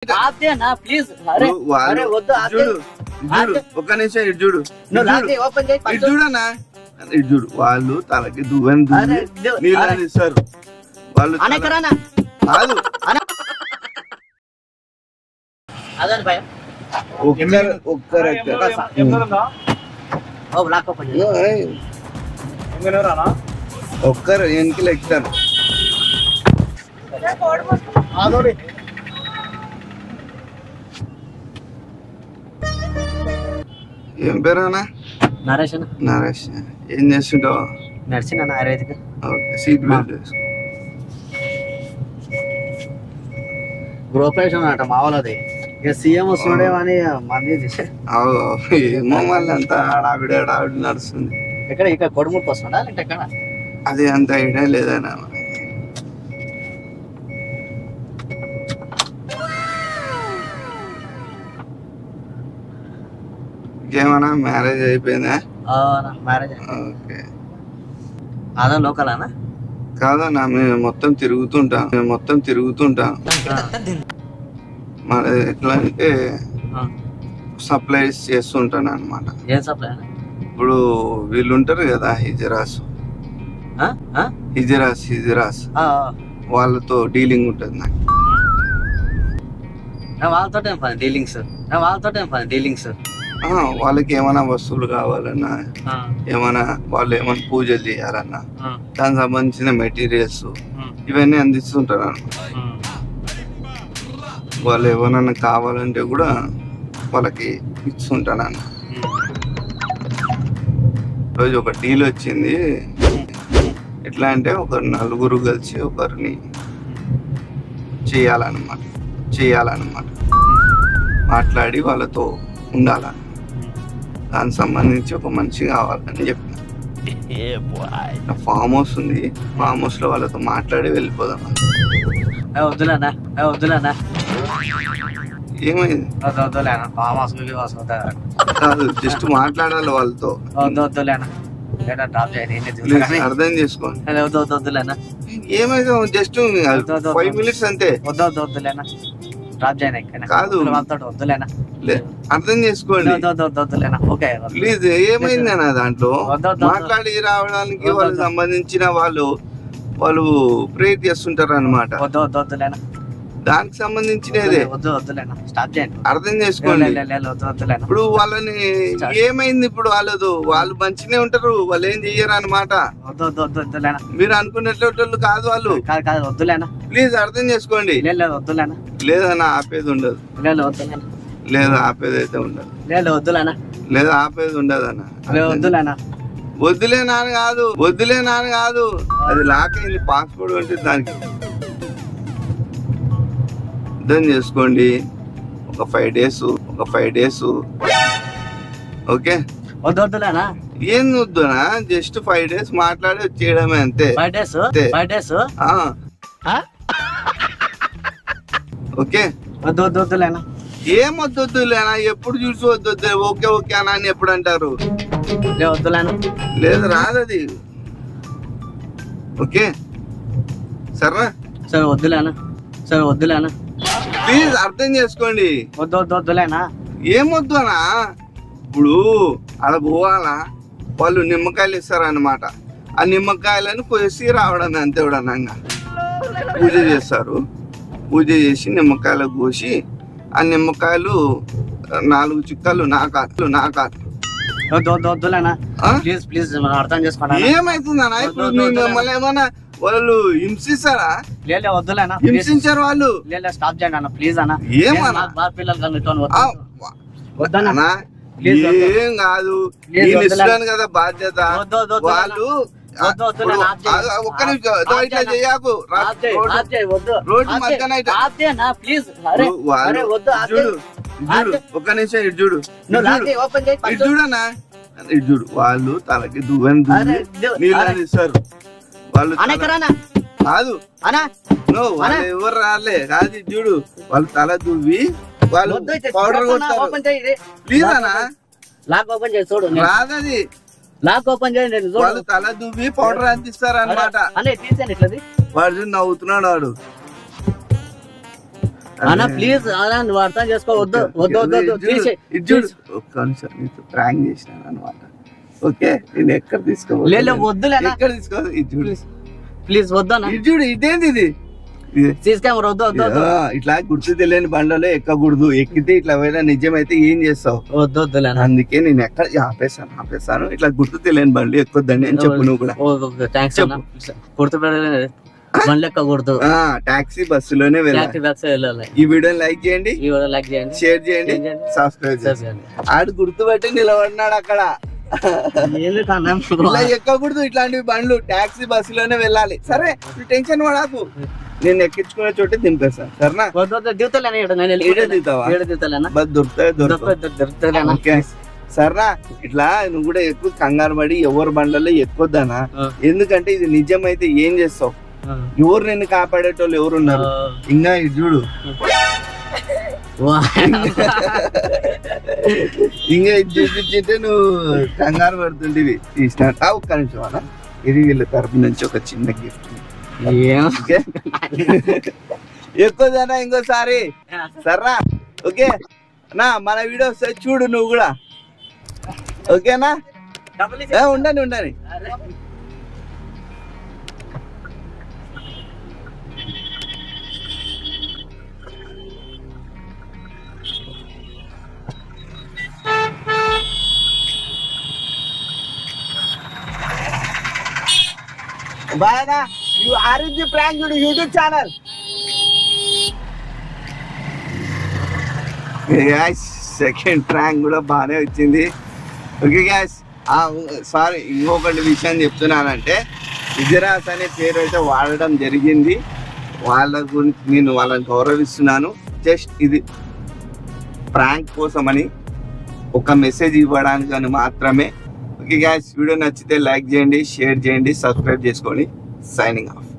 Please ఒక్క నిమిషం ఇటు చూడు ఇటు చూడన్నా ఇటు చూడు వాళ్ళు తలకి దువ్వని నీళ్ళని ఇస్తారు వాళ్ళు కాదు ఒక్కరు వెనకలు ఎక్కుతారు ఏం పేరు అన్న నరేష్ నరేష్ ఏం చేస్తుంటావు నడిచిన ఆయుర్వేదిక సీట్ బెల్ట్ గృహప్రవేశం అన్నట మా వాళ్ళది ఇక సీఎం వస్తుండేమని మంది ఏమో మళ్ళీ అంతా ఆడావిడ నడుస్తుంది ఎక్కడ ఇక్కడ కొడుముడికి వస్తుందా లేకపోతే ఎక్కడ అది అంత ఐడియా లేదన్నా ఇంకేమన్నా మ్యారేజ్ అయిపోయిందా మ్యారేజ్ ఓకే అదా లోకల్ కాదన్నా మేము మొత్తం తిరుగుతుంటాం మరి ఎట్లా అంటే సప్లైస్ చేస్తుంటాను అనమాట ఏం సప్లై ఇప్పుడు వీళ్ళు ఉంటారు కదా హిజరాస్ వాళ్ళతో డీలింగ్ ఉంటుంది నాకు వాళ్ళతో డీలింగ్స్ వాళ్ళకి ఏమైనా వస్తువులు కావాలన్నా ఏమైనా వాళ్ళు ఏమైనా పూజలు చేయాలన్నా దానికి సంబంధించిన మెటీరియల్స్ ఇవన్నీ అందిస్తుంటారు అన్నమాట వాళ్ళు ఏమైనా కావాలంటే కూడా వాళ్ళకి ఇస్తుంటాను అన్న రోజు ఒక డీల్ వచ్చింది ఎట్లా అంటే ఒక నలుగురు కలిసి ఒకరిని చేయాలన్నమాట మాట్లాడి వాళ్ళతో ఉండాలని దానికి సంబంధించి ఒక మనిషి కావాలని చెప్పిన ఫామ్ హౌస్ ఉంది ఫామ్ హౌస్ లో వాళ్ళతో మాట్లాడి వెళ్ళిపోదాం వద్దులేనా ఏమైంది కాదు జస్ట్ మాట్లాడాలి వాళ్ళతో అర్థం చేసుకోండి ఏమైంది జస్ట్ 5 minutes అంతే కాదు అర్థం చేసుకోండి ప్లీజ్ ఏమైంది అన్న దాంట్లో మాట్లాడి రావడానికి వాళ్ళకి సంబంధించిన వాళ్ళు ప్రేర్ చేస్తుంటారు అనమాట దానికి సంబంధించినదే అర్థం చేసుకోండి ఇప్పుడు వాళ్ళని ఏమైంది ఇప్పుడు వాళ్ళు మంచిగానే ఉంటారు వాళ్ళు ఏం చెయ్యరు అనమాట మీరు అనుకునేటోళ్ళు కాదు వాళ్ళు ప్లీజ్ అర్థం చేసుకోండి లేదన్నా ఆపేది ఉండదు లేదా ఆపేది అయితే ఉండదు లేదా ఆపేది ఉండదు అన్న వద్దులేనా కాదు అది లాక్ అయింది పాస్పోర్ట్ అంటే దానికి అర్థం చేసుకోండి ఒక 5 days ఓకే ఏం వద్దునా జస్ట్ 5 days మాట్లాడి వచ్చేయడమే అంతే 5 days ఓకే ఏం వద్దులేనా ఎప్పుడు చూసి వద్దు ఓకే అనా అని ఎప్పుడు అంటారు లేదు రాదది ఓకే సరేనా సరే వద్దులేనా ప్లీజ్ అర్థం చేసుకోండి వద్దులేనా ఏం వద్దు అనా ఇప్పుడు అలా పోవాలా వాళ్ళు నిమ్మకాయలు ఇస్తారన్నమాట ఆ నిమ్మకాయలను కోసి రావడం అంతే కూడా పూజ చేస్తారు పూజ చేసి నిమ్మకాయలు కోసి ఆ నిమ్మకాయలు 4 చుక్కలు నాకా అర్థం చేసుకోండి ఏమైతుందన్నా ఇప్పుడు మిమ్మల్ని ఏమన్నా వాళ్ళు హింసిస్తారా హింసించారు వాళ్ళు స్టాప్ చేయండి అన్న ప్లీజ్ అన్న ఏమన్నా ఏం కాదు నేను ఇస్తాను కదా బాధ్యత వాళ్ళు ఒక్క నిమిషం ఇట్లా చేయకు రోడ్డు మధ్యన చూడు ఒక్క నిమిషం ఇటు చూడు ఇటు చూడన్నా ఇటు చూడు వాళ్ళు తలకి దువ్వని నీళ్ళని ఇస్తారు వాళ్ళు కాదు వాళ్ళు ఎవరు రాలే కాదు చూడు వాళ్ళు తల దువ్వి వాళ్ళు పౌడర్ కొడతారు ప్లీజ్ అన్నా రాదది లాక్ ఓపెన్ చేయండి వాళ్ళు తల దువ్వి పౌడర్ అందిస్తారు అన్నమాట వాడు నవ్వుతున్నాడు వాడు అన్న ప్లీజ్ అన్న నువ్వు అర్థం చేసుకో వద్దు వద్దు వద్దు ఒక్క నిమిషం నీకు ప్రాంక్ చేసినాను అనమాట. ఓకే నేను ఎక్కడ తీసుకోవాలి లేదు వద్దులే ఎక్కడ తీసుకోవాలి ఇది చూడు ప్లీజ్ వద్దు అన్న ఇది చూడు ఇదేంది ఇది సీసీ కెమెరా వద్దు వద్దు ఇట్లా గుర్తు తెలియని బండలో ఎక్కకూడదు. ఎక్కితే ఇట్లా పోయినా నిజమైతే ఏం చేస్తావు? వద్దు వద్దులే అందుకే నేను ఎక్కడ ఆపేస్తాను ఇట్లా గుర్తు తెలియని బండ్లు ఎక్కొద్దండి అని చెప్పు నువ్వు కూడా. బండ్లు ఎక్కకూడదు, టాక్సీ బస్సులోనే వెళ్ళాలి. ఈ వీడియోని లైక్ చేయండి, షేర్ చేయండి, సబ్స్క్రైబ్ చేయండి. ఆడు గుర్తుపెట్టి నిలబడినాడు అక్కడ. ఇలా ఎక్కకూడదు ఇట్లాంటివి బండ్లు, టాక్సీ బస్సులోనే వెళ్ళాలి. సరే నువ్వు టెన్షన్ పడకు, నేను ఎక్కించుకునే చోటే దింపేస్తాను సరేనా? దొరుకుతాయి సరేనా? ఇట్లా నువ్వు కూడా ఎక్కువ కంగారు పడి ఎవరు బండ్లలో ఎక్కొద్దానా, ఎందుకంటే ఇది నిజమైతే ఏం చేస్తావు? ఎవరు నిన్ను కాపాడేటోళ్ళు ఎవరున్నారు? ఇంకా ఇది చూడు, ఇంకా ఇది చూపించింటే నువ్వు కంగారు పడుతుండేవి. తీసినట్టు ఒక్క నిమిషం అన్న, ఇది వీళ్ళ తరపు నుంచి ఒక చిన్న గిఫ్ట్. ఎక్కువదనా ఇంకోసారి సర్రా? ఓకే నా మన వీడియో వస్తాయి చూడు నువ్వు కూడా. ఓకేనా? ఉండని బాయనా. You RNG Prank YouTube channel. Guys, second prank కూడా బాగానే వచ్చింది. ఓకే గ్యాస్, సారీ ఇంకొకటి విషయం చెప్తున్నానంటే, ఇజరాస్ అనే పేరు అయితే వాడడం జరిగింది. వాళ్ళ గురించి నేను వాళ్ళని గౌరవిస్తున్నాను. జస్ట్ ఇది ప్రాంక్ కోసమని ఒక మెసేజ్ ఇవ్వడానికి అని మాత్రమే. ఓకే గ్యాస్, వీడియో నచ్చితే లైక్ చేయండి, షేర్ చేయండి, సబ్స్క్రైబ్ చేసుకోండి. Signing off.